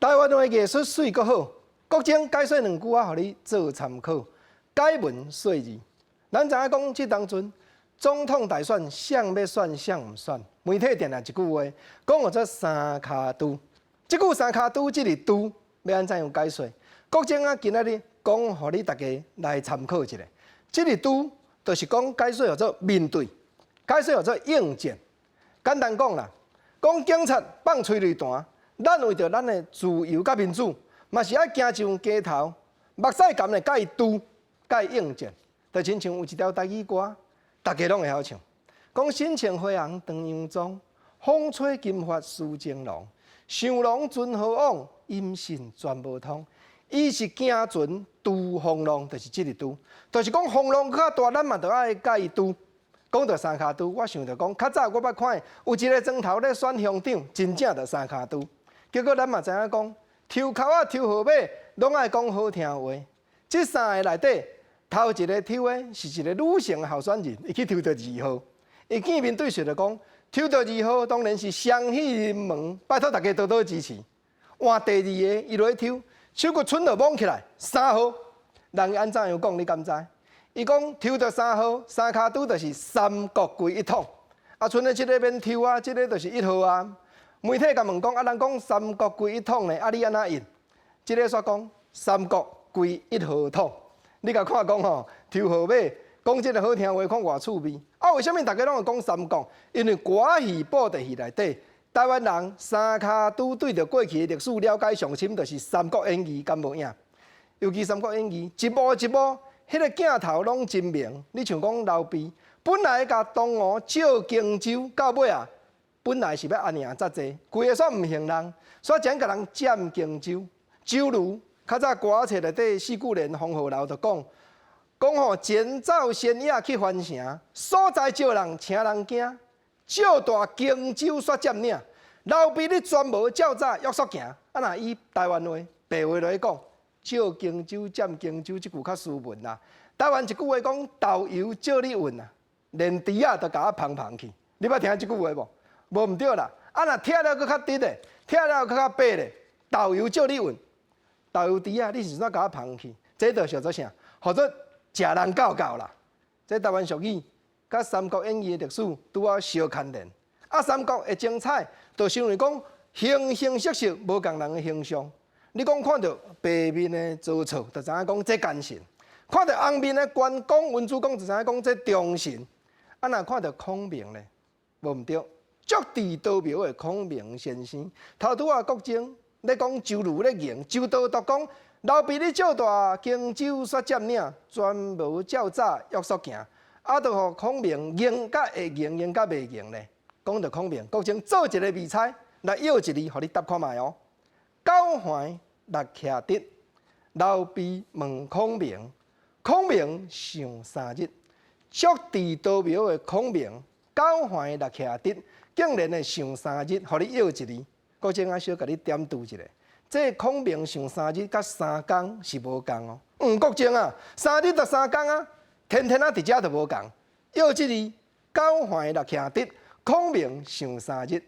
台湾的艺术水阁好，国情解说两句啊，互你做参考。解文说字，咱知影讲，即当阵总统大选，谁要选谁毋选，媒体定定一句话，讲叫做三卡都。即句三卡都，即个都要安怎样解说？国情啊，今仔日讲，互你大家来参考一下。即个都，就是讲解说叫做面对，解说叫做应战。简单讲啦，讲警察放催泪弹。咱为着咱的自由甲民主，嘛是爱行上街头，目屎干的甲伊拄，甲伊应战，就亲像有一条台语歌，大家拢会晓唱。讲身穿花红长洋装，风吹金发丝情郎，上郎尊好往，阴信全无通。伊是行船拄风浪，就是即个拄，就是讲风浪较大，咱嘛着爱甲伊拄。讲到三卡都，我想着讲，较早我捌看有一个庄头咧选乡长，真正着三卡都。结果咱嘛知影讲，抽口啊、抽号码，拢爱讲好听话。即三个内底，头一个抽的是一个女性候选人，伊去抽到2号。伊见面对手就讲，抽到2号当然是双喜临门，拜托大家多多支持。换第二个，伊落去抽，手骨伸就摸起来，3号。人安怎样讲？你敢知？伊讲抽到3号，三卡都就是三国归一统。啊，剩的即个免抽啊，即个就是1号啊。媒体甲问讲，啊，人讲三国归一统呢，啊，你安怎应？即个煞讲三国归1号统。你甲看讲吼，抽号码，讲即个好听话，看偌趣味。啊，为什么大家拢会讲三国？因为歌戏、布袋戏内底，台湾人三卡都对着过去的历史了解上深，就是《三国演义》敢无影？尤其《三国演义》一幕一幕，迄个镜头拢真明。你像讲刘备，本来甲东吴借荆州，到尾啊。本来是要安赢才济，规个煞毋行人，煞真甲人占荆州。就如较早歌册内底四句联黄鹤楼就讲吼，前走先野去翻城，所在招人请人惊，借大荆州煞占领。刘备你全无照早约束行，啊若以台湾话白话来讲，借荆州占荆州，即句较斯文啦。台湾一句话讲，豆油借你运啊，连猪仔都甲我捧捧去。你捌听即句话无？无毋对啦，啊若拆了佫较直咧，拆了佫较白咧，豆油借你运，豆油猪啊，你是怎甲我捧去？这就叫做啥？或者食人教教啦。这台湾俗语，甲《三国演义》的历史拄啊相牵连。啊，三国的精彩，就是因为讲形形色色无共人的形象。你讲看到白面的曹操，就知影讲这奸臣；看到红面的关公、文主公，就知影讲这忠臣。啊，若看到孔明咧，无毋对。足地道庙的孔明先生，头拄啊国情咧讲周瑜咧赢，周道独讲刘备你借大荆州煞占领，全无照早约束行，啊，著互孔明赢甲会赢，赢甲袂赢咧。讲到孔明，国情做一个比赛，来要一字，互你答看卖哦。9环6徛得，刘备问孔明，孔明上3日，足地道庙的孔明9环6徛得。竟然会上3日，互你要一字，国情啊小甲你点拄一下。这孔明上3日，甲3工是无共哦。国情啊，3日到3工啊，天天啊伫遮就无共。要一字9环6徛得，孔明上3日。